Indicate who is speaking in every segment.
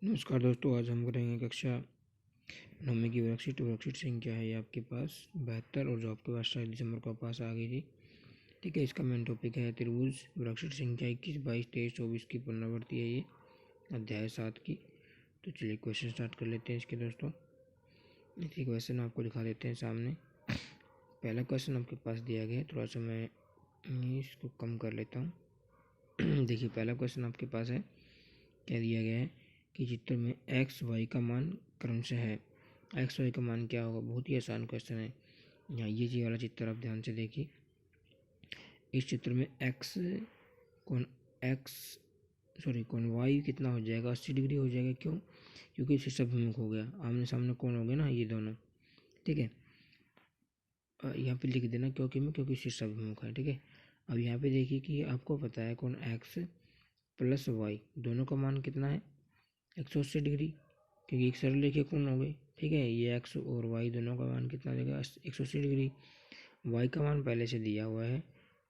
Speaker 1: नमस्कार दोस्तों, आज हम करेंगे कक्षा 9वीं की वर्कशीट संख्या है ये आपके पास 72 और जो आपके पास 27 दिसंबर को पास आ गई थी। ठीक है, इसका मेन टॉपिक है त्रिभुज। वर्कशीट संख्या 21, 22, 23, 24 की पुनरावृत्ति है ये, अध्याय 7 की। तो चलिए क्वेश्चन स्टार्ट कर लेते हैं इसके दोस्तों। इसी क्वेश्चन आपको दिखा देते हैं सामने। पहला क्वेश्चन आपके पास दिया गया है, थोड़ा सा मैं इसको कम कर लेता हूँ। देखिए, पहला क्वेश्चन आपके पास है, क्या दिया गया है कि चित्र में एक्स वाई का मान क्रमशः है। एक्स वाई का मान क्या होगा? बहुत ही आसान क्वेश्चन है। यहाँ ये वाला चित्र आप ध्यान से देखिए। इस चित्र में कोण वाई कितना हो जाएगा? 80 डिग्री हो जाएगा। क्यों? क्योंकि शीर्षाभिमुख हो गया, आमने सामने कोण हो गया ना ये दोनों। ठीक है, यहाँ पे लिख देना क्योंकि शीर्षाभिमुख है। ठीक है, अब यहाँ पे देखिए कि आपको पता है कोण एक्स प्लस वाई दोनों का मान कितना है? 180 डिग्री, क्योंकि एक सरल रेखीय कोण हो गई। ठीक है, ये एक्स और वाई दोनों का मान कितना देगा? 180 डिग्री। वाई का मान पहले से दिया हुआ है,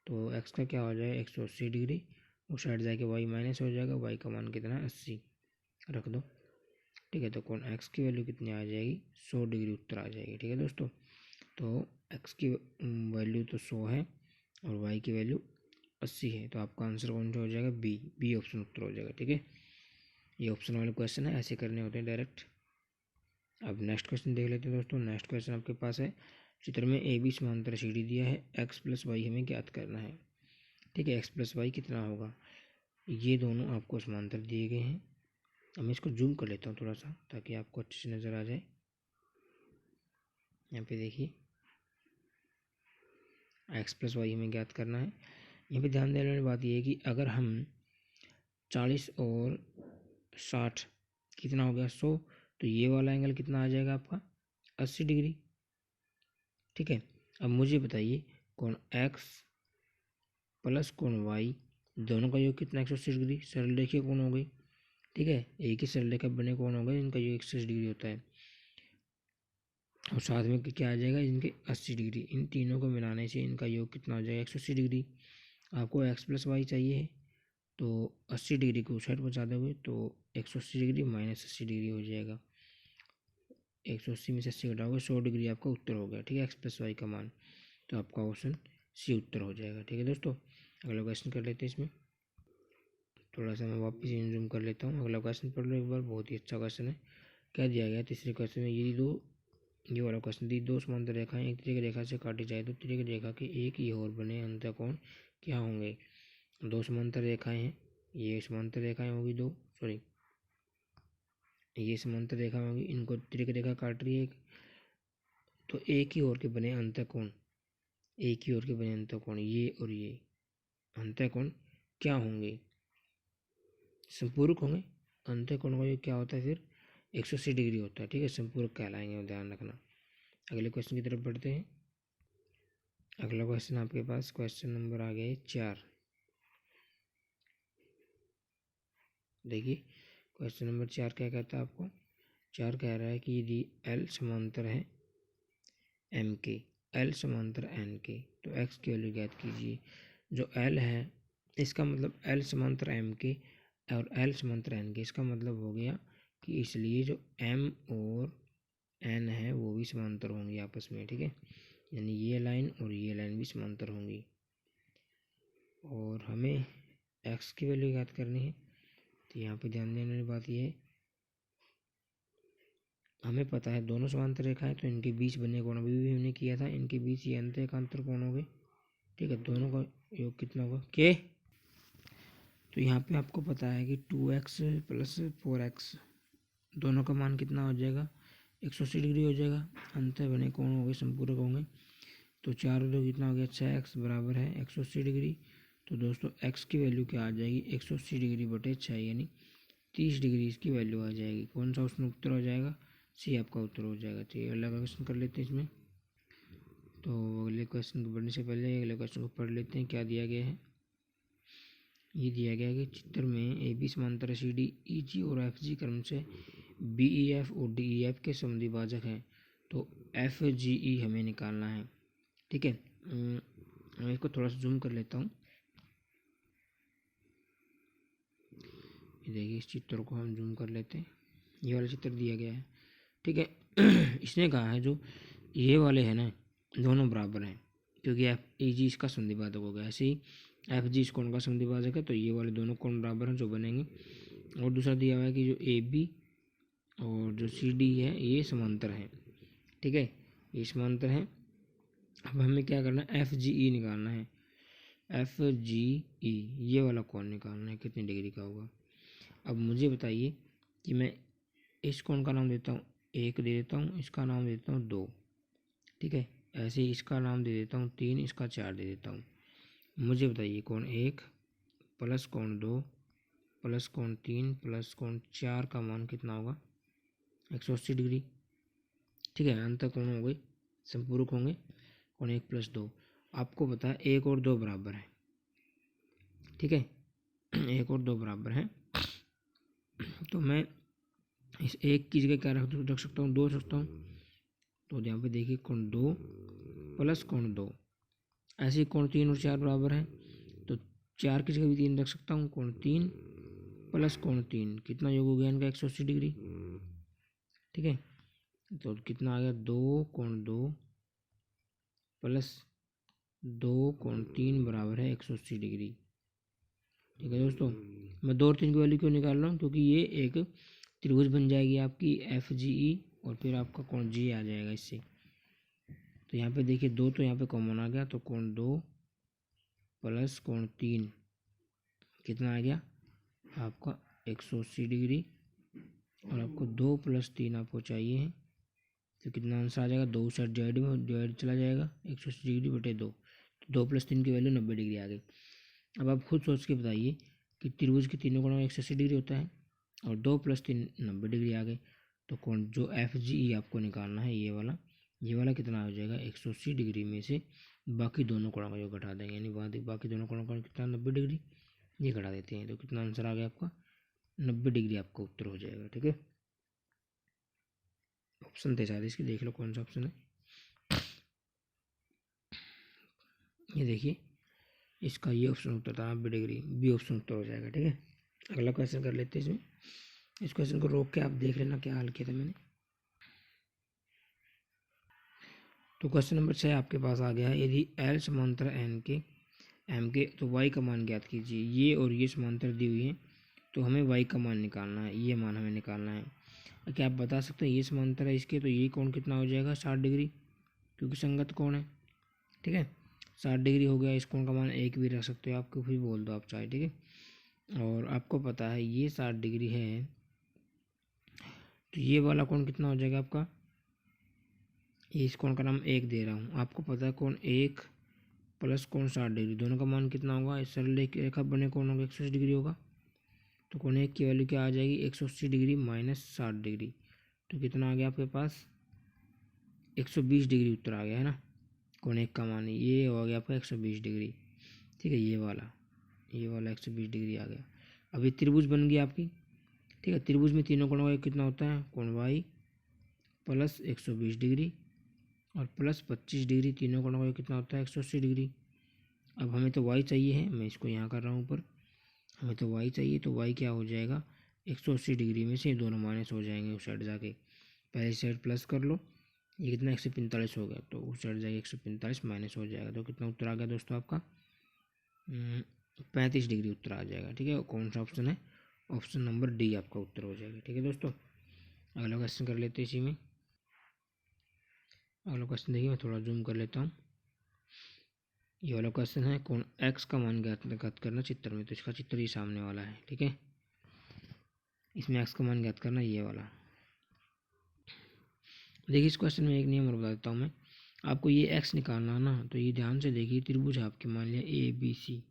Speaker 1: तो एक्स का क्या हो जाएगा? 180 डिग्री। उस साइड जाके वाई माइनस हो जाएगा। वाई का मान कितना है? 80 रख दो। ठीक है, तो कोण एक्स की वैल्यू कितनी आ जाएगी? 100 डिग्री उत्तर आ जाएगी। ठीक है दोस्तों, तो एक्स की वैल्यू तो 100 है और वाई की वैल्यू 80 है, तो आपका आंसर कौन सा हो जाएगा? बी ऑप्शन उत्तर हो जाएगा। ठीक है, ये ऑप्शन वाले क्वेश्चन है, ऐसे करने होते हैं डायरेक्ट। अब नेक्स्ट क्वेश्चन देख लेते हैं दोस्तों। नेक्स्ट क्वेश्चन आपके पास है, चित्र में ए बी समांतर सीढ़ी दिया है, एक्स प्लस वाई हमें ज्ञात करना है। ठीक है, एक्स प्लस वाई कितना होगा? ये दोनों आपको समांतर दिए गए हैं। अब मैं इसको जूम कर लेता हूँ थोड़ा सा, ताकि आपको अच्छे से नज़र आ जाए। यहाँ पे देखिए, एक्स प्लस वाई हमें ज्ञात करना है। यहाँ पे ध्यान देने वाली बात यह है कि अगर हम 40 और 60 कितना हो गया? 100, तो ये वाला एंगल कितना आ जाएगा आपका? 80 डिग्री। ठीक है, अब मुझे बताइए कोण एक्स प्लस कोण वाई दोनों का योग कितना? 180 डिग्री। सरल रेखीय कोण हो गई। ठीक है, एक ही सरल रेखा बने कोण हो गए, इनका योग 180 डिग्री होता है। और साथ में क्या आ जाएगा? इनके 80 डिग्री। इन तीनों को मिलाने से इनका योग कितना हो जाएगा? 180 डिग्री। आपको एक्स प्लस वाई चाहिए है, तो 80 डिग्री को उस साइड पहुँचा दोगे तो 180 डिग्री माइनस 80 डिग्री हो जाएगा। 180 में से 80 घटाओगे, 100 डिग्री आपका उत्तर हो गया। ठीक है, एक्स प्लस वाई का मान, तो आपका ऑप्शन सी उत्तर हो जाएगा। ठीक है दोस्तों, अगला क्वेश्चन कर लेते हैं। इसमें थोड़ा सा मैं वापस जूम कर लेता हूँ। अगला क्वेश्चन पढ़ लो एक बार, बहुत ही अच्छा क्वेश्चन है। क्या दिया गया? तीसरे क्वेश्चन में ये वाला क्वेश्चन दी, दो समांतर रेखाएं एक तिर्यक रेखा से काटी जाए तो तिर्यक रेखा के एक ही ओर बने अंतःकोण क्या होंगे? दो समांतर रेखाएं हैं, ये समांतर रेखाएं होगी दो, ये समांतर रेखा होगी, इनको तिर्यक रेखा काट रही है, तो एक ही ओर के बने अंतःकोण, एक ही ओर के बने अंतःकोण ये और ये अंतःकोण क्या होंगे? संपूरक होंगे। अंतःकोण का योग क्या होता है? फिर 180 डिग्री होता है। ठीक है, संपूरक कहलाएंगे, ध्यान रखना। अगले क्वेश्चन की तरफ बढ़ते हैं। अगला क्वेश्चन आपके पास क्वेश्चन नंबर आ गया है 4। देखिए, क्वेश्चन नंबर 4 क्या कहता है आपको? 4 कह रहा है कि यदि एल समांतर है एम के, एल समांतर एन के, तो एक्स की वैल्यू ज्ञात कीजिए। जो एल है इसका मतलब एल समांतर एम के और एल समांतर एन के, इसका मतलब हो गया कि इसलिए जो एम और एन है वो भी समांतर होंगी आपस में। ठीक है, यानी ये लाइन और ये लाइन भी समांतर होंगी। और हमें एक्स की वैल्यू ज्ञात करनी है, तो यहाँ पे ध्यान देने वाली बात ये है, हमें पता है दोनों समांतर रेखाएं, तो इनके बीच बने कोण अभी भी हमने किया था, इनके बीच ये अंतर कोण हो गए। ठीक है, दोनों का योग कितना होगा? के। तो यहाँ पे आपको पता है कि 2x प्लस 4x दोनों का मान कितना हो जाएगा? 180 डिग्री हो जाएगा। अंतर बने कोण हो गए, संपूरक होंगे, तो 4 दो कितना हो गया? 6x बराबर है 180 डिग्री। तो दोस्तों x की वैल्यू क्या आ जाएगी? 180 डिग्री बटे 6 यानी 30 डिग्री इसकी वैल्यू आ जाएगी। कौन सा उसमें उत्तर हो जाएगा? सी आपका उत्तर हो जाएगा। तो ये अगला क्वेश्चन कर लेते हैं इसमें। तो अगले क्वेश्चन को बढ़ने से पहले अगले क्वेश्चन को पढ़ लेते हैं, क्या दिया गया है। ये दिया गया है कि चित्र में ए बी समांतर सी डी ई जी और एफ जी क्रम से बी ई एफ और डी ई एफ के समद्विभाजक हैं, तो एफ जी ई हमें निकालना है। ठीक है, मैं इसको थोड़ा सा जूम कर लेता हूँ। ये देखिए, इस चित्र को हम जूम कर लेते हैं। ये वाला चित्र दिया गया है, ठीक है। इसने कहा है जो ये वाले हैं ना दोनों बराबर हैं, क्योंकि एफ ए जी इसका संधिभाजक हो गया। ऐसे ही एफ जी इस कोण का संधिभाजक है, तो ये वाले दोनों कोण बराबर हैं जो बनेंगे। और दूसरा दिया हुआ है कि जो ए बी और जो सी डी है ये समांतर हैं, ठीक है, ये समांतर हैं। अब हमें क्या करना है, एफ जी ई निकालना है। एफ जी ई ये वाला कोण निकालना है, कितनी डिग्री का होगा। अब मुझे बताइए कि मैं इस कोण का नाम देता हूँ 1 दे देता हूँ, इसका नाम दे देता हूँ 2, ठीक है। ऐसे ही इसका नाम दे देता हूँ 3, इसका 4 दे देता हूँ। मुझे बताइए कोण 1 प्लस कोण 2 प्लस कोण 3 प्लस कोण 4 का मान कितना होगा, 180 डिग्री, ठीक है। अंतर कोण हो गए, संपूरक होंगे, कोण 1 प्लस 2। आपको पता है 1 और 2 बराबर है, ठीक है, 1 और 2 बराबर है। तो मैं इस 1 की जगह क्या रख सकता हूँ, 2 रख सकता हूँ। तो यहाँ पे देखिए कोण 2 प्लस कोण 2, ऐसे ही कोण 3 और 4 बराबर है, तो 4 की जगह भी 3 रख सकता हूँ। कोण 3 प्लस कोण 3 कितना योग हो गया इनका, 180 डिग्री, ठीक है। तो कितना आ गया, 2 कोण 2 प्लस 2 कोण 3 बराबर है 180 डिग्री, ठीक है दोस्तों। मैं 2 और 3 की वैल्यू क्यों निकाल रहा हूँ, क्योंकि ये एक त्रिभुज बन जाएगी आपकी एफ जी ई, और फिर आपका कोण जी आ जाएगा इससे। तो यहाँ पे देखिए 2 तो यहाँ पे कॉमन आ गया, तो कोण 2 प्लस कोण 3 कितना आ गया आपका 180 डिग्री, और आपको 2 प्लस 3 आपको चाहिए है, तो कितना आंसर आ जाएगा, 2 साइड डिवाइड चला जाएगा, 180 डिग्री बटे 2, तो 2 प्लस 3 की वैल्यू 90 डिग्री आ गई। अब आप खुद सोच के बताइए कि त्रिभुज के तीनों कोणों में 180 डिग्री होता है, और 2 प्लस 3 90 डिग्री आ गए। तो कोण जो एफ जी ई आपको निकालना है, ये वाला कितना हो जाएगा, 180 डिग्री में से बाकी दोनों कोणों का जो घटा देंगे, यानी बाकी दोनों कोणों का कितना 90 डिग्री, ये घटा देते हैं, तो कितना आंसर आ गया आपका, 90 डिग्री आपका उत्तर हो जाएगा, ठीक है। ऑप्शन थे सारे इसके, देख लो कौन सा ऑप्शन है। ये देखिए इसका ये ऑप्शन उत्तर था 90 डिग्री, बी ऑप्शन उत्तर हो जाएगा, ठीक है। अगला क्वेश्चन कर लेते हैं इसमें। इस क्वेश्चन को रोक के आप देख लेना क्या हल किया था मैंने। तो क्वेश्चन नंबर 6 आपके पास आ गया है, यदि एल समांतर एन के एम के, तो वाई का मान ज्ञात कीजिए। ये और ये समांतर दी हुई है, तो हमें वाई का मान निकालना है, ये मान हमें निकालना है। क्या आप बता सकते हैं, ये समांतर है इसके, तो ये कोण कितना हो जाएगा, 60 डिग्री, क्योंकि संगत कोण है, ठीक है। 60 डिग्री हो गया, इस कोण का मान 1 भी रख सकते हो आप, कुछ भी बोल दो आप चाहे, ठीक है। और आपको पता है ये 60 डिग्री है, तो ये वाला कोण कितना हो जाएगा आपका, ये इस कोण का नाम 1 दे रहा हूँ। आपको पता है कोण 1 प्लस कोण 60 डिग्री, दोनों का मान कितना होगा, इस सरल रेखा बने कोण होगा 180 डिग्री होगा। तो कोण 1 की वैल्यू क्या आ जाएगी, 180 डिग्री माइनस 60 डिग्री, तो कितना आ गया आपके पास, 120 डिग्री उत्तर आ गया है ना। कोण 1 का मान ये हो गया आपका 120 डिग्री, ठीक है। ये वाला 120 डिग्री आ गया। अब ये त्रिभुज बन गई आपकी, ठीक है। त्रिभुज में तीनों कोणों का कितना होता है, कोण वाई प्लस 120 डिग्री और प्लस 25 डिग्री, तीनों कोणों का कितना होता है, 180 डिग्री। अब हमें तो वाई चाहिए है, मैं इसको यहाँ कर रहा हूँ ऊपर, हमें तो वाई चाहिए, तो वाई क्या हो जाएगा, 180 डिग्री में से दोनों माइनस हो जाएंगे उस साइड जाके, पहले साइड प्लस कर लो, ये कितना 145 हो गया, तो उस साइड जाके 145 माइनस हो जाएगा, तो कितना उत्तर आ गया दोस्तों आपका, 35 डिग्री उत्तर आ जाएगा, ठीक है। कौन सा ऑप्शन है, ऑप्शन नंबर डी आपका उत्तर हो जाएगा, ठीक है दोस्तों। अगला क्वेश्चन कर लेते हैं इसी में। अगला क्वेश्चन देखिए, मैं थोड़ा जूम कर लेता हूँ। ये वाला क्वेश्चन है, कोण एक्स का मान ज्ञात करना चित्र में, तो इसका चित्र ही सामने वाला है, ठीक है। इसमें एक्स का मान ज्ञात करना ये वाला। देखिए इस क्वेश्चन में एक नियम और बता देता हूँ मैं आपको, ये एक्स निकालना ना, तो ये ध्यान से देखिए, त्रिभुज आपके मान लिया ए बी सी,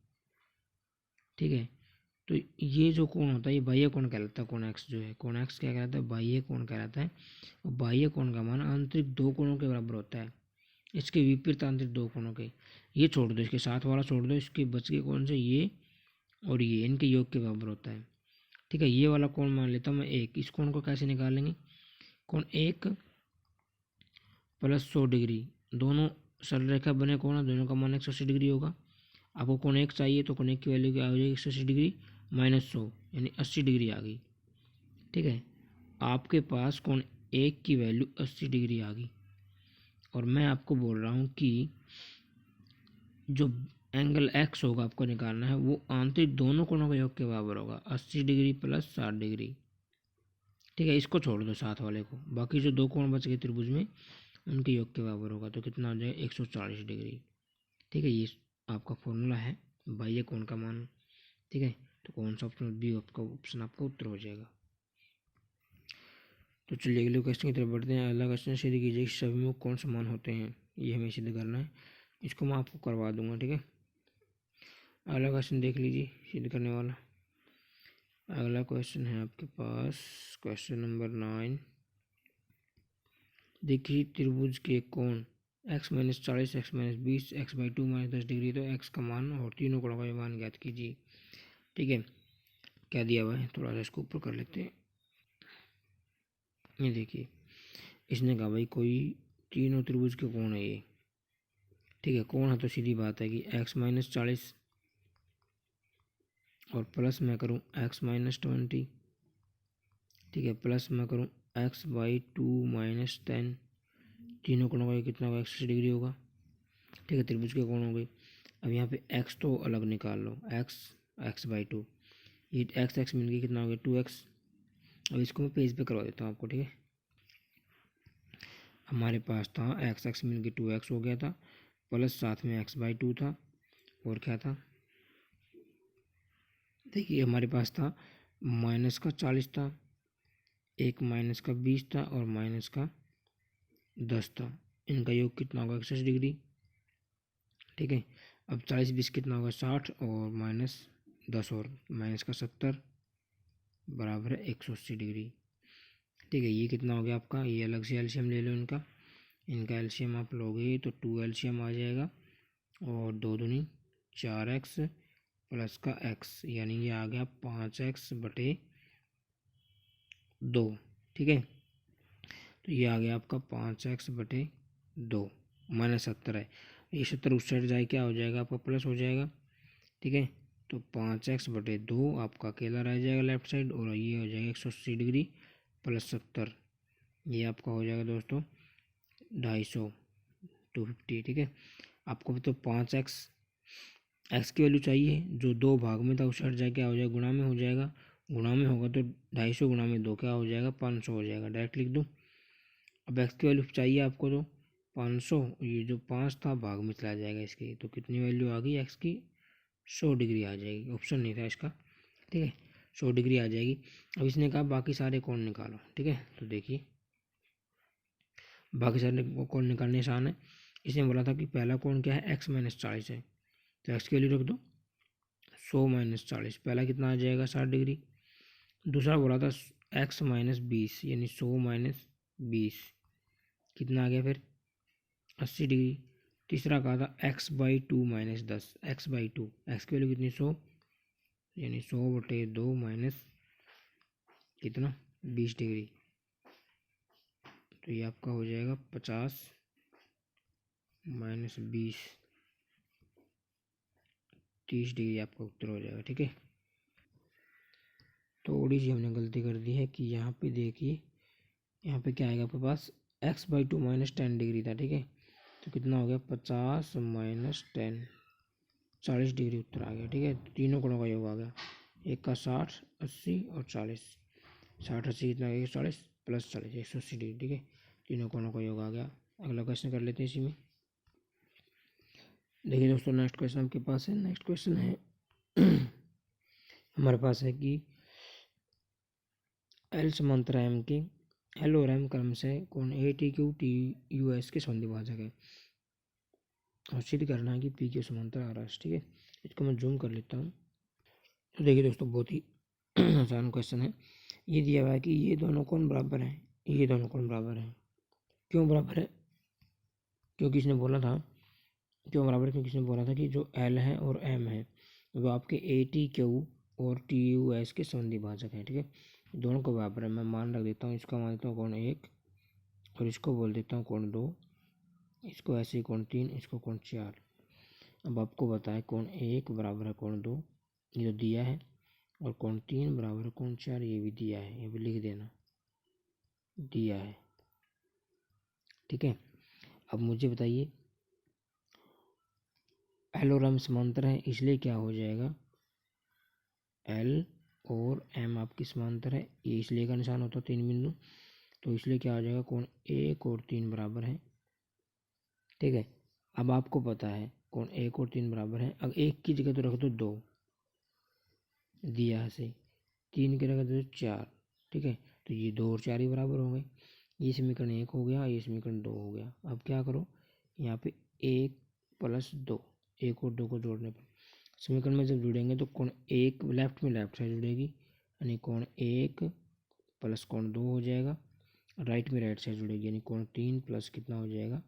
Speaker 1: ठीक है। तो ये जो कोण होता है ये बाह्य कोण कहलाता है, कोण एक्स जो है, कोण एक्स क्या कहलाता है, बाह्य कोण कहलाता है। और बाह्य कोण का मान आंतरिक दो कोणों के बराबर होता है, इसके विपरीत आंतरिक दो कोणों के। ये छोड़ दो, इसके साथ वाला छोड़ दो, इसके बच के कौन से, ये और ये, इनके योग के बराबर होता है, ठीक है। ये वाला कोण मान लेता हूँ मैं 1, इस कोण को कैसे निकालेंगे, कोण 1 प्लस 100 डिग्री, दोनों सरल रेखा बने कोण है, दोनों का मान 180 डिग्री होगा। आपको कोण 1 चाहिए, तो कोण 1 की वैल्यू क्या हो जाएगी, 180 डिग्री माइनस 100, यानी 80 डिग्री आ गई, ठीक है। आपके पास कोण 1 की वैल्यू 80 डिग्री आ गई, और मैं आपको बोल रहा हूँ कि जो एंगल एक्स होगा आपको निकालना है वो आंतरिक दोनों कोणों के योग के बराबर होगा, 80 डिग्री प्लस 60 डिग्री। ठीक है, इसको छोड़ दो साथ वाले को, बाकी जो दो कोण बच गए त्रिभुज में उनके योग के बराबर होगा, तो कितना हो जाएगा 140 डिग्री। ठीक है, ये आपका फॉर्मूला है बाह्य कोण का मान। ठीक है, तो कौन सा ऑप्शन बी आपका ऑप्शन आपका उत्तर हो जाएगा। तो चलिए अगले क्वेश्चन की तरफ बढ़ते हैं। अगला क्वेश्चन सिद्ध कीजिए कि सभी मुख कौन समान होते हैं, ये हमें सिद्ध करना है, इसको मैं आपको करवा दूंगा। ठीक है, अगला क्वेश्चन देख लीजिए सिद्ध करने वाला। अगला क्वेश्चन है आपके पास क्वेश्चन नंबर 9। देखिए त्रिभुज के कोण x-40 x-20 x/2 -10 डिग्री, तो x का मान और तीनों कोणों का मान ज्ञात कीजिए। ठीक है, क्या दिया हुआ है थोड़ा सा इसको ऊपर कर लेते हैं। ये देखिए इसने कहा भाई कोई तीनों त्रिभुज के कोण है ये। ठीक है, कोण है तो सीधी बात है कि x-40 और प्लस मैं करूँ x-20। ठीक है, प्लस मैं करूँ x/2 -10, तीनों कोणों का कितना होगा 180 डिग्री होगा। ठीक है, त्रिभुज के कोण हो गए। अब यहाँ पे x तो अलग निकाल लो, x/2, ये x मिल गई, कितना हो गया 2x। अब इसको मैं पेज पे करवा देता हूँ आपको। ठीक है, हमारे पास था x मिल के 2x हो गया था, प्लस साथ में x/2 था, और क्या था देखिए हमारे पास था माइनस का 40 था, एक माइनस का 20 था और माइनस का 10 था। इनका योग कितना होगा 180 डिग्री। ठीक है, अब 40 20 कितना होगा 60, और -10 और माइनस का 70 बराबर है 180 डिग्री। ठीक है, ये कितना हो गया आपका, ये अलग से एलसीएम ले लो इनका, इनका एलसीएम आप लोगे तो 2 एलसीएम आ जाएगा, और 2 दूनी 4x प्लस का x, यानी ये आ गया 5x/2। ठीक है, तो ये आ गया आपका 5x/2, -70 है, ये 70 उस साइड जाए क्या हो जाएगा आपका प्लस हो जाएगा। ठीक है, तो 5x/2 आपका अकेला रह जाएगा लेफ्ट साइड, और ये हो जाएगा 180 डिग्री प्लस 70, ये आपका हो जाएगा दोस्तों 250 250। ठीक है, आपको तो 5x की वैल्यू चाहिए, जो दो भाग में था उस साइड जाए क्या हो जाएगा गुणा में हो जाएगा, गुणा में होगा तो 250 गुणा में 2 क्या हो जाएगा 500 हो जाएगा, डायरेक्ट लिख दूँ। अब x की वैल्यू चाहिए आपको तो 500, ये जो 5 था भाग में चला जाएगा इसके, तो कितनी वैल्यू आ गई x की 100 डिग्री आ जाएगी, ऑप्शन नहीं था इसका। ठीक है, 100 डिग्री आ जाएगी। अब इसने कहा बाकी सारे कोण निकालो। ठीक है, तो देखिए बाकी सारे कोण निकालने आसान है। इसने बोला था कि पहला कोण क्या है x-40 है, तो x की वैल्यू रख दो 100 -40, पहला कितना आ जाएगा 60 डिग्री। दूसरा बोला था x-20 यानी 100 -20, कितना आ गया फिर 80 डिग्री। तीसरा कहा था x/2 -10, x/2, x की वैल्यू कितनी 100, यानी 100/2 माइनस कितना 20 डिग्री, तो ये आपका हो जाएगा 50 -20 30 डिग्री आपका उत्तर हो जाएगा। ठीक है, थोड़ी सी हमने गलती कर दी है कि यहाँ पे देखिए, यहाँ पे क्या आएगा आपके पास x/2 -10 डिग्री था। ठीक है, तो कितना हो गया 50 -10 40 डिग्री उत्तर आ गया। ठीक है, तीनों कोणों का योग आ गया, एक का 60 80 और 40, 60 80 कितना आ गया 40 प्लस 40 180 डिग्री। ठीक है, तीनों कोणों का योग आ गया। अगला क्वेश्चन कर लेते हैं इसी में। देखिए दोस्तों नेक्स्ट क्वेश्चन आपके पास है, नेक्स्ट क्वेश्चन है हमारे पास है कि एल समांतर एम के एल और एम क्रम से कोण ATQ TUS के संधिभाजक है, और सिद्ध करना है कि पी के समांतर आर एस। ठीक है, इसको मैं जूम कर लेता हूँ। तो देखिए दोस्तों बहुत ही आसान क्वेश्चन है। ये दिया हुआ है कि ये दोनों कोण बराबर हैं, ये दोनों कोण बराबर हैं। क्यों बराबर है, क्योंकि इसने बोला था क्यों बराबर है, क्योंकि इसने बोला था कि जो एल है और एम है वो आपके ATQ और TUS के संधिभाजक हैं। ठीक है, दोनों को बराबर है। मैं मान रख देता हूँ, इसका मान देता हूँ कोण 1 और इसको बोल देता हूँ कोण 2, इसको ऐसे ही कोण 3, इसको कोण 4। अब आपको बताएं कोण 1 बराबर है कोण 2, ये जो दिया है, और कोण 3 बराबर है कोण 4, ये भी दिया है, ये भी लिख देना। दिया है। ठीक है, अब मुझे बताइए एल और एम समांतर है, इसलिए क्या हो जाएगा, एल और एम आपकी समांतर है, ये इसलिए का निशान होता है 3 बिंदु, तो इसलिए क्या हो जाएगा, कोण 1 और 3 बराबर है। ठीक है, अब आपको पता है कोण 1 और 3 बराबर है, अब 1 की जगह तो रख दो 2 दिया से, 3 की जगह दो 4। ठीक है, तो ये 2 और 4 ही बराबर हो गए, ये समीकरण 1 हो गया, ये समीकरण 2 हो गया। अब क्या करो, यहाँ पे 1 + 2, 1 और 2 को जोड़ने पर समीकरण में जब जुड़ेंगे तो कोण 1 लेफ्ट में लेफ्ट साइड जुड़ेगी, यानी कोण 1 + कोण 2 हो जाएगा, राइट में राइट साइड जुड़ेगी, यानी कोण 3 प्लस कितना हो जाएगा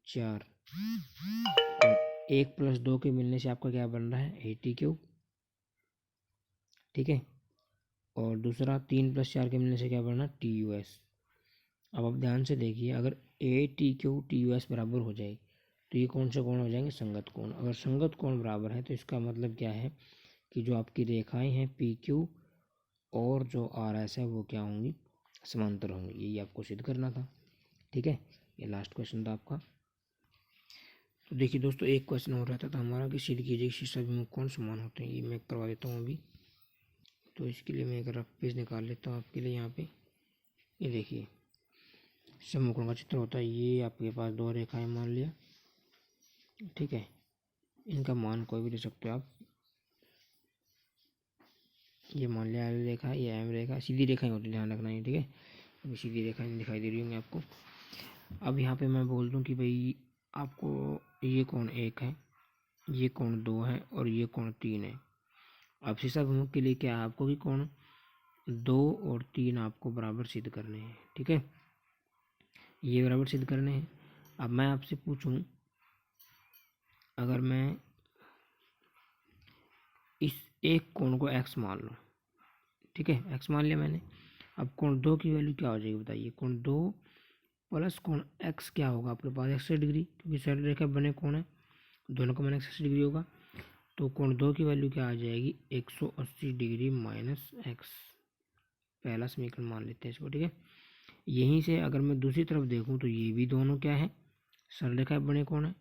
Speaker 1: 4। 1 + 2 के मिलने से आपका क्या बन रहा है 80 क्यूब। ठीक है, और दूसरा 3 + 4 के मिलने से क्या बनना TUS। अब आप ध्यान से देखिए, अगर ATQ TUS बराबर हो जाए तो ये कौन से कोण हो जाएंगे, संगत कोण। अगर संगत कोण बराबर है तो इसका मतलब क्या है कि जो आपकी रेखाएं हैं PQ और जो RS है वो क्या होंगी, समांतर होंगी। यही आपको सिद्ध करना था। ठीक है, ये लास्ट क्वेश्चन था आपका। तो देखिए दोस्तों, एक क्वेश्चन हो रहता था हमारा कि सिद्ध कीजिए शीर्षाभिमुख कोण समान होते हैं। ये मैं करवा देता हूँ अभी। तो इसके लिए मैं एक रफ पेज निकाल लेता हूँ आपके लिए। यहाँ पे ये देखिए समकोण का चित्र होता है। ये आपके पास 2 रेखाएं मान लिया। ठीक है, इनका मान कोई भी ले सकते हो आप। ये मान लिया एल रेखा, ये एम रेखा, सीधी रेखाएं होती है, ध्यान रखना है। ठीक है, अभी सीधी रेखाएं दिखाई दे रही होंगी आपको। अब यहाँ पे मैं बोल दूँ कि भाई आपको ये कोण 1 है, ये कोण 2 है और ये कोण 3 है। अब शीर्षाभिमुख के लिए क्या है आपको कि कोण 2 और 3 आपको बराबर सिद्ध करने हैं। ठीक है, ये बराबर सिद्ध करने हैं। अब मैं आपसे पूछूं, अगर मैं इस एक कोण को x मान लूँ, ठीक है, x मान लिया मैंने। अब कोण 2 की वैल्यू क्या हो जाएगी बताइए, कोण 2 + कोण x क्या होगा आपके पास 180 डिग्री, क्योंकि सरल रेखा बने कोण है, दोनों का मान 180 डिग्री होगा। तो कोण 2 की वैल्यू क्या आ जाएगी 180 डिग्री माइनस x। पहला समीकरण मान लेते हैं इसको। ठीक है, यहीं से अगर मैं दूसरी तरफ देखूं तो ये भी दोनों क्या है, सरल रेखा बने कोण है,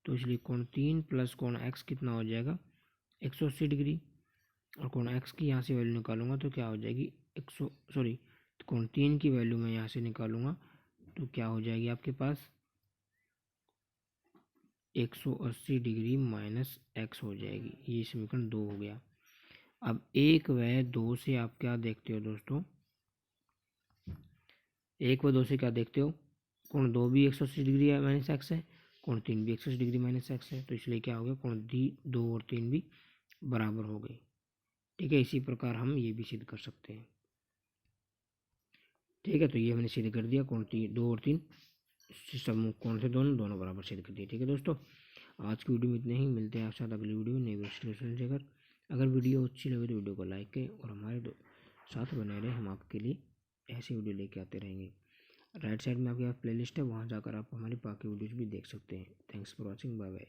Speaker 1: तो इसलिए कोण 3 + कोण x कितना हो जाएगा 180 डिग्री। और कोण x की यहाँ से वैल्यू निकालूंगा तो क्या हो जाएगी कोण 3 की वैल्यू मैं यहाँ से निकालूंगा तो क्या हो जाएगी आपके पास 180 डिग्री माइनस x हो जाएगी। ये समीकरण 2 हो गया। अब 1 व 2 से आप क्या देखते हो दोस्तों, 1 व 2 से क्या देखते हो, कोण 2 भी 180 डिग्री माइनस x है, कोण 3 भी 180 डिग्री माइनस x है, तो इसलिए क्या हो गया कोण 2 और 3 भी बराबर हो गए। ठीक है, इसी प्रकार हम ये भी सिद्ध कर सकते हैं। ठीक है, तो ये हमने सिद्ध कर दिया, कोण 2 और 3 सम्मुख कोण से दोनों बराबर सिद्ध कर दिए। ठीक है दोस्तों, आज की वीडियो में इतने ही। मिलते हैं आपके साथ अगली वीडियो में नई वीडियो लेकर। अगर वीडियो अच्छी लगे तो वीडियो को लाइक करें और हमारे साथ बने रहें। हम आपके लिए ऐसे वीडियो लेके आते रहेंगे। राइट साइड में आपके पास प्लेलिस्ट है, वहाँ जाकर आप हमारी बाकी वीडियोज़ भी देख सकते हैं। Thanks for watching, bye bye.